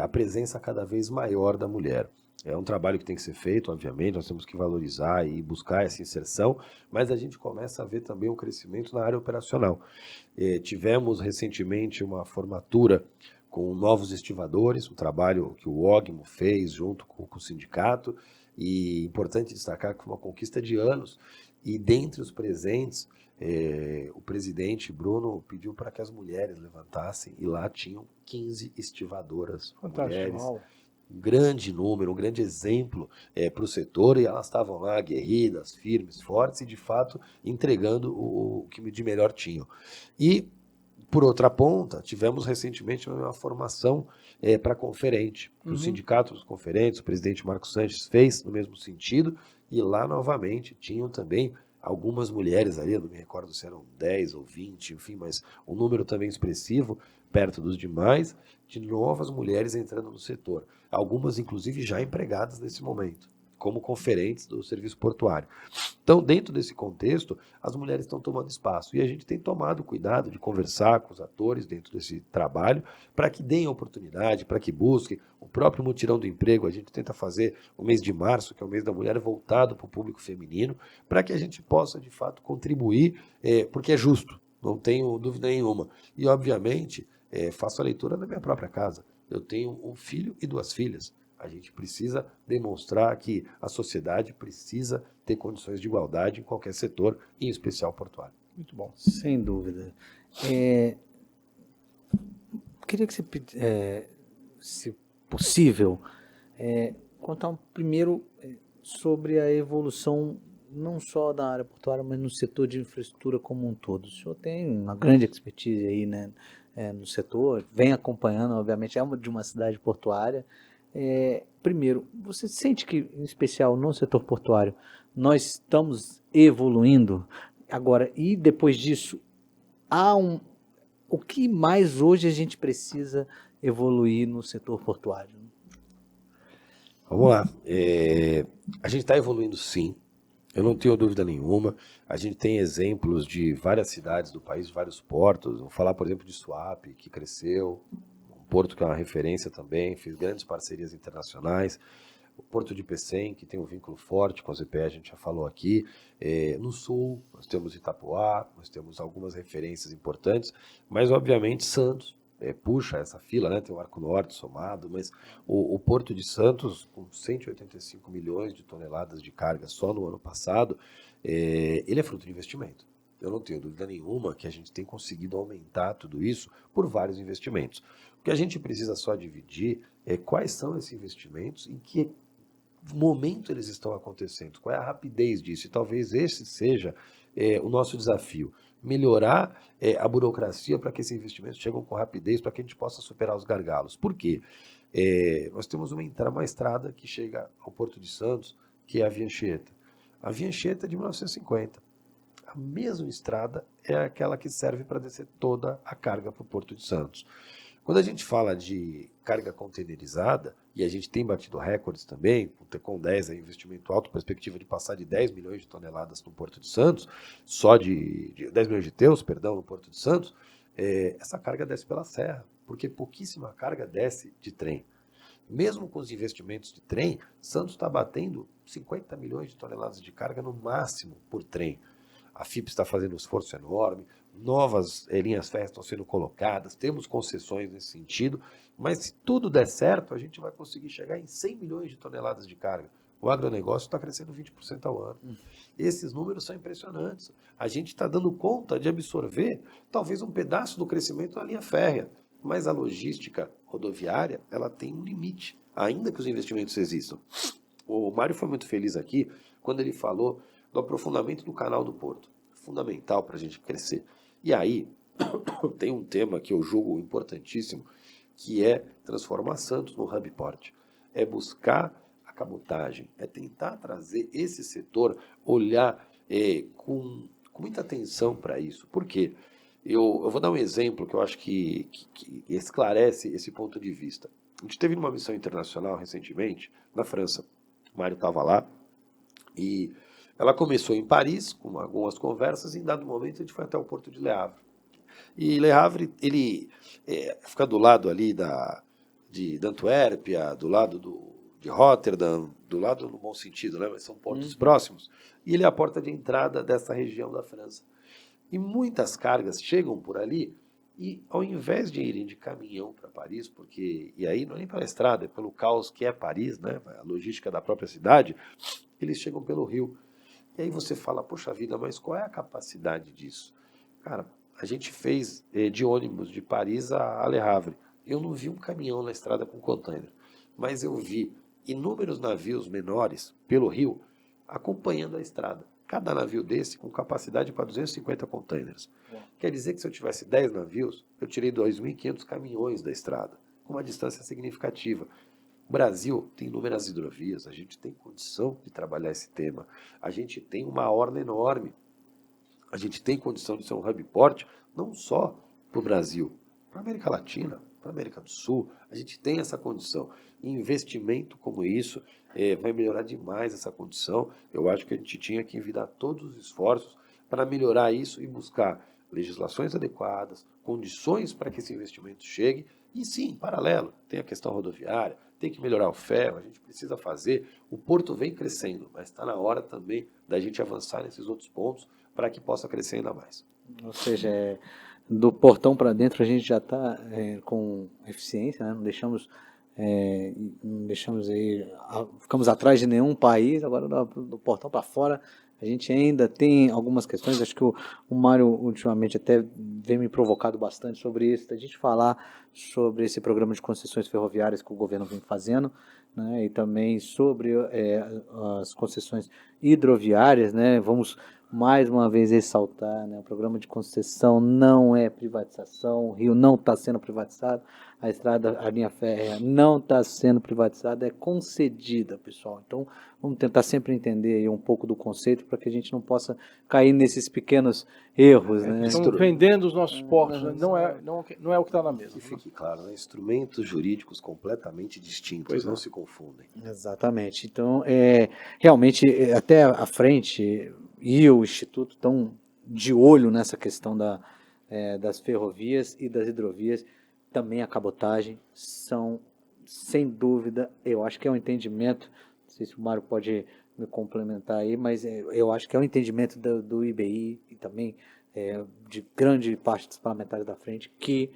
a presença cada vez maior da mulher. É um trabalho que tem que ser feito, obviamente, nós temos que valorizar e buscar essa inserção, mas a gente começa a ver também um crescimento na área operacional. Tivemos recentemente uma formatura com novos estivadores, um trabalho que o OGMO fez junto com o sindicato, e importante destacar que foi uma conquista de anos, e dentre os presentes, o presidente Bruno pediu para que as mulheres levantassem, e lá tinham 15 estivadoras Fantástico. mulheres, Uau. um grande número, um grande exemplo para o setor, e elas estavam lá aguerridas, firmes, fortes, e de fato entregando o que de melhor tinham. E por outra ponta, tivemos recentemente uma formação para conferente, que o Sindicato dos Conferentes, o presidente Marcos Sanches fez no mesmo sentido, e lá novamente tinham também algumas mulheres ali, eu não me recordo se eram 10 ou 20, enfim, mas um número também expressivo, perto dos demais, de novas mulheres entrando no setor. Algumas, inclusive, já empregadas nesse momento, como conferentes do serviço portuário. Então, dentro desse contexto, as mulheres estão tomando espaço, e a gente tem tomado cuidado de conversar com os atores dentro desse trabalho para que deem oportunidade, para que busquem. O próprio mutirão do emprego, a gente tenta fazer o mês de março, que é o mês da mulher, voltado para o público feminino, para que a gente possa, de fato, contribuir, porque é justo, não tenho dúvida nenhuma. E, obviamente, faço a leitura na minha própria casa. Eu tenho um filho e 2 filhas. A gente precisa demonstrar que a sociedade precisa ter condições de igualdade em qualquer setor, em especial portuário. Muito bom. Sem dúvida. Queria que você, se possível, contar primeiro sobre a evolução não só da área portuária, mas no setor de infraestrutura como um todo. O senhor tem uma grande expertise aí, né, no setor, vem acompanhando, obviamente, de uma cidade portuária. Primeiro, você sente que, em especial no setor portuário, nós estamos evoluindo agora, e depois disso, o que mais hoje a gente precisa evoluir no setor portuário? Vamos lá. A gente está evoluindo, sim. Eu não tenho dúvida nenhuma. A gente tem exemplos de várias cidades do país, vários portos. Vou falar, por exemplo, de Suape, que cresceu. Um porto que é uma referência também, fez grandes parcerias internacionais. O Porto de Pecém, que tem um vínculo forte com a ZPE, a gente já falou aqui. No sul, nós temos Itapoá, nós temos algumas referências importantes, mas, obviamente, Santos puxa essa fila, né? Tem o Arco Norte somado, mas o Porto de Santos, com 185 milhões de toneladas de carga só no ano passado, ele é fruto de investimento. Eu não tenho dúvida nenhuma que a gente tem conseguido aumentar tudo isso por vários investimentos. O que a gente precisa só dividir é quais são esses investimentos, em que momento eles estão acontecendo, qual é a rapidez disso, e talvez esse seja o nosso desafio, melhorar a burocracia para que esses investimentos cheguem com rapidez, para que a gente possa superar os gargalos. Por quê? Nós temos uma estrada que chega ao Porto de Santos, que é a Via Anchieta. A Via Anchieta é de 1950. A mesma estrada é aquela que serve para descer toda a carga para o Porto de Santos. Quando a gente fala de carga containerizada, e a gente tem batido recordes também, o Tecon 10 é investimento alto, perspectiva de passar de 10 milhões de toneladas no Porto de Santos, só de 10 milhões de teus, perdão, no Porto de Santos, essa carga desce pela serra, porque pouquíssima carga desce de trem. Mesmo com os investimentos de trem, Santos está batendo 50 milhões de toneladas de carga no máximo por trem. A FIP está fazendo um esforço enorme, novas linhas férreas estão sendo colocadas, temos concessões nesse sentido, mas se tudo der certo, a gente vai conseguir chegar em 100 milhões de toneladas de carga. O agronegócio está crescendo 20% ao ano. Esses números são impressionantes. A gente está dando conta de absorver talvez um pedaço do crescimento da linha férrea, mas a logística rodoviária ela tem um limite, ainda que os investimentos existam. O Mário foi muito feliz aqui quando ele falou do aprofundamento do canal do Porto. Fundamental para a gente crescer. E aí, tem um tema que eu julgo importantíssimo, que é transformar Santos no hub port. é buscar a cabotagem, é tentar trazer esse setor, olhar com muita atenção para isso. Por quê? Eu vou dar um exemplo que eu acho que esclarece esse ponto de vista. A gente teve uma missão internacional recentemente, na França. O Mário estava lá e ela começou em Paris, com algumas conversas, e em dado momento a gente foi até o porto de Le Havre. E Le Havre, ele fica do lado ali da Antuérpia, do lado de Rotterdam, do lado no bom sentido, né? Mas são portos próximos. E ele é a porta de entrada dessa região da França. E muitas cargas chegam por ali e, ao invés de irem de caminhão para Paris, e aí não é nem pela estrada, é pelo caos que é Paris, né? A logística da própria cidade, eles chegam pelo rio. E aí você fala, poxa vida, mas qual é a capacidade disso? Cara, a gente fez de ônibus de Paris a Le Havre. Eu não vi um caminhão na estrada com container, mas eu vi inúmeros navios menores pelo rio acompanhando a estrada. Cada navio desse com capacidade para 250 containers. Quer dizer que se eu tivesse 10 navios, eu tirei 2.500 caminhões da estrada, com uma distância significativa. O Brasil tem inúmeras hidrovias, a gente tem condição de trabalhar esse tema, a gente tem uma orla enorme, a gente tem condição de ser um hub port, não só para o Brasil, para a América Latina, para a América do Sul, a gente tem essa condição. E investimento como isso vai melhorar demais essa condição. Eu acho que a gente tinha que envidar todos os esforços para melhorar isso e buscar legislações adequadas, condições para que esse investimento chegue. E sim, em paralelo, tem a questão rodoviária, tem que melhorar o ferro, a gente precisa fazer. O porto vem crescendo, mas está na hora também da gente avançar nesses outros pontos para que possa crescer ainda mais. Ou seja, do portão para dentro a gente já está com eficiência, né? Não deixamos aí, ficamos atrás de nenhum país. Agora do portão para fora a gente ainda tem algumas questões. Acho que o Mário ultimamente até vem me provocado bastante sobre isso, da gente falar sobre esse programa de concessões ferroviárias que o governo vem fazendo, né? E também sobre as concessões hidroviárias, né? Vamos mais uma vez ressaltar, né? O programa de concessão não é privatização, o Rio não está sendo privatizado, a linha férrea não está sendo privatizada, é concedida, pessoal. Então, vamos tentar sempre entender aí um pouco do conceito para que a gente não possa cair nesses pequenos erros, né? Estão vendendo os nossos portos, né? Não é o que está na mesa. Que fique claro, né? Instrumentos jurídicos completamente distintos, não se confundem. Exatamente. Então, realmente, até a frente e o Instituto estão de olho nessa questão das ferrovias e das hidrovias. Também a cabotagem são, sem dúvida, eu acho que é um entendimento, não sei se o Mário pode me complementar aí, mas eu acho que é um entendimento do IBI e também de grande parte dos parlamentares da frente, que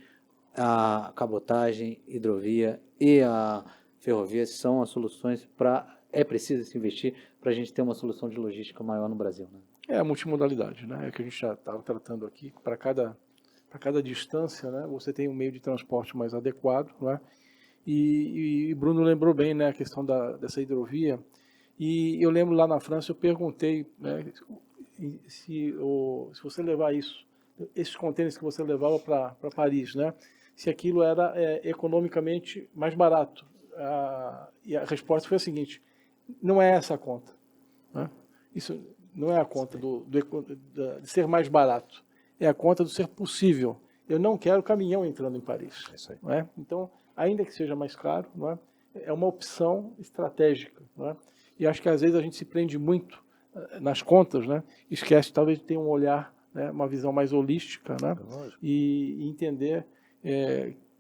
a cabotagem, hidrovia e a ferrovia são as soluções é preciso se investir para a gente ter uma solução de logística maior no Brasil, né? É a multimodalidade, né? É o que a gente já estava tratando aqui. Para cada distância, né, você tem um meio de transporte mais adequado, né? E Bruno lembrou bem, né, a questão dessa hidrovia. E eu lembro lá na França, eu perguntei, né, se você levar esses contêineres que você levava para Paris, né, se aquilo era economicamente mais barato. E a resposta foi a seguinte: não é essa a conta, né? Isso não é a conta de ser mais barato, é a conta do ser possível. Eu não quero caminhão entrando em Paris. É isso aí. Não é? Então, ainda que seja mais caro, não é uma opção estratégica. Não é? E acho que às vezes a gente se prende muito nas contas, né? Esquece talvez de ter um olhar, né, uma visão mais holística, né? E entender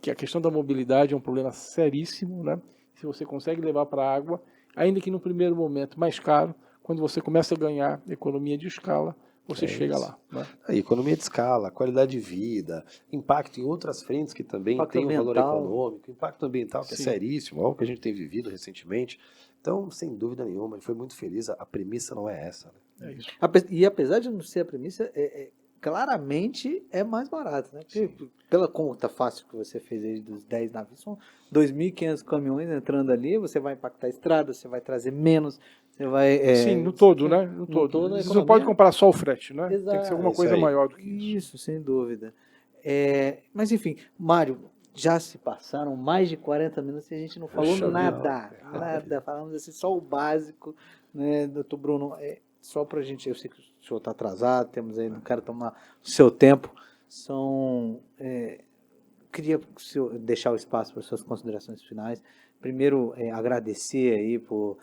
que a questão da mobilidade é um problema seríssimo, né? Se você consegue levar para a água, ainda que no primeiro momento mais caro, quando você começa a ganhar economia de escala, você chega isso. lá. Né? A economia de escala, qualidade de vida, impacto em outras frentes que também Impacto tem um valor ambiental. econômico, impacto ambiental que Sim. é seríssimo, algo que a gente tem vivido recentemente. Então, sem dúvida nenhuma, ele foi muito feliz. A premissa não é essa. Né? É isso. E apesar de não ser a premissa, claramente é mais barato, né? Porque, pela conta fácil que você fez aí dos 10 navios, são 2.500 caminhões entrando ali, você vai impactar a estrada, você vai trazer menos, você vai... Sim, no todo, né? No todo. a Você não pode economia- comparar só o frete, né? Exato. Tem que ser alguma Isso coisa aí. maior do que isso. Isso, sem dúvida. Mas enfim, Mário, Já se passaram mais de 40 minutos e a gente não falou Poxa, nada, não. nada. Falamos assim, só o básico, né, doutor Bruno? Só para a gente, eu sei que o senhor está atrasado, temos aí, não quero tomar o seu tempo. Queria que o senhor deixar o espaço para as suas considerações finais. Primeiro, agradecer aí por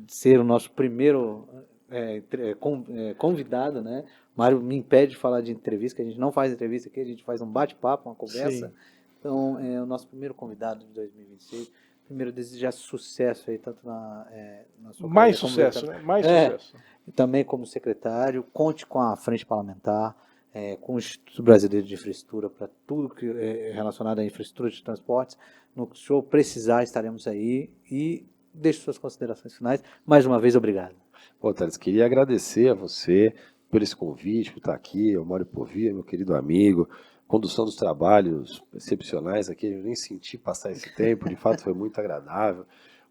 ser o nosso primeiro convidado, né? Mário me impede de falar de entrevista, que a gente não faz entrevista aqui, a gente faz um bate-papo, uma conversa. Sim. Então, é o nosso primeiro convidado de 2026. Primeiro, desejar sucesso aí, tanto na sua Mais carreira como sucesso, no- né? Mais É, sucesso. e também como secretário. Conte com a Frente Parlamentar, com o Instituto Brasileiro de Infraestrutura, para tudo que é relacionado à infraestrutura de transportes. No que o senhor precisar, estaremos aí. E deixe suas considerações finais. Mais uma vez, obrigado. Bom, Thales, queria agradecer a você por esse convite, por estar aqui, ao Mário Povia, meu querido amigo, condução dos trabalhos excepcionais aqui, eu nem senti passar esse tempo, de fato foi muito agradável.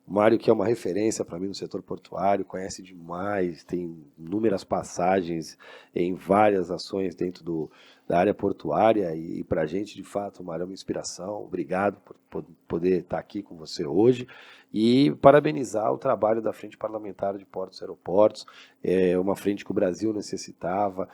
O Mário, que é uma referência para mim no setor portuário, conhece demais, tem inúmeras passagens em várias ações dentro da área portuária e para a gente, de fato, o Mário é uma inspiração. Obrigado por poder estar aqui com você hoje e parabenizar o trabalho da Frente Parlamentar de Portos e Aeroportos, uma frente que o Brasil necessitava,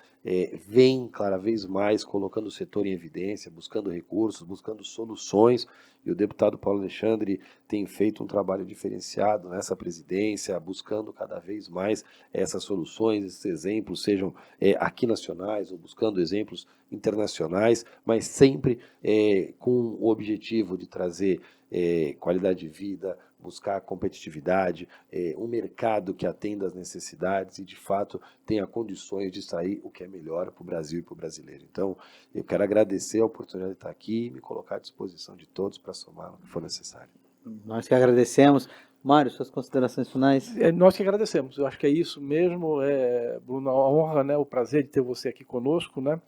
vem cada vez mais colocando o setor em evidência, buscando recursos, buscando soluções, e o deputado Paulo Alexandre tem feito um trabalho diferenciado nessa presidência, buscando cada vez mais essas soluções, esses exemplos, sejam aqui nacionais ou buscando exemplos internacionais, mas sempre com o objetivo de trazer qualidade de vida, buscar competitividade, um mercado que atenda às necessidades e, de fato, tenha condições de extrair o que é melhor para o Brasil e para o brasileiro. Então, eu quero agradecer a oportunidade de estar aqui e me colocar à disposição de todos para somar o que for necessário. Nós que agradecemos. Mário, suas considerações finais? Nós que agradecemos. Eu acho que é isso mesmo, Bruno, a honra, né, o prazer de ter você aqui conosco, né?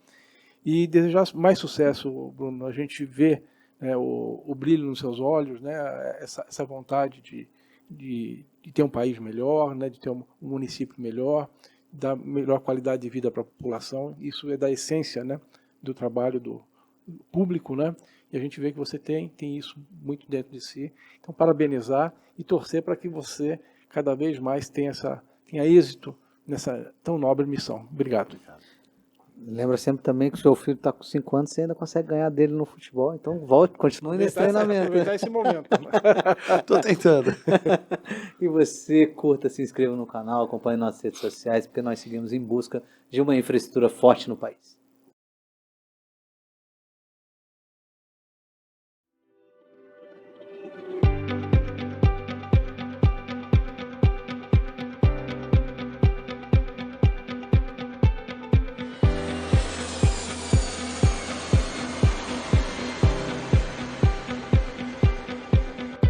E desejar mais sucesso, Bruno. A gente vê, né, o brilho nos seus olhos, né, essa vontade de ter um país melhor, né, de ter um município melhor, dar melhor qualidade de vida para a população. Isso é da essência, né, do trabalho do público, né? E a gente vê que você tem isso muito dentro de si. Então, parabenizar e torcer para que você cada vez mais tenha êxito nessa tão nobre missão. Obrigado. Lembra sempre também que o seu filho está com 5 anos, você ainda consegue ganhar dele no futebol, então volte, continue nesse treinamento. Aproveitar esse momento. Estou tentando. E você curta, se inscreva no canal, acompanhe nossas redes sociais, porque nós seguimos em busca de uma infraestrutura forte no país.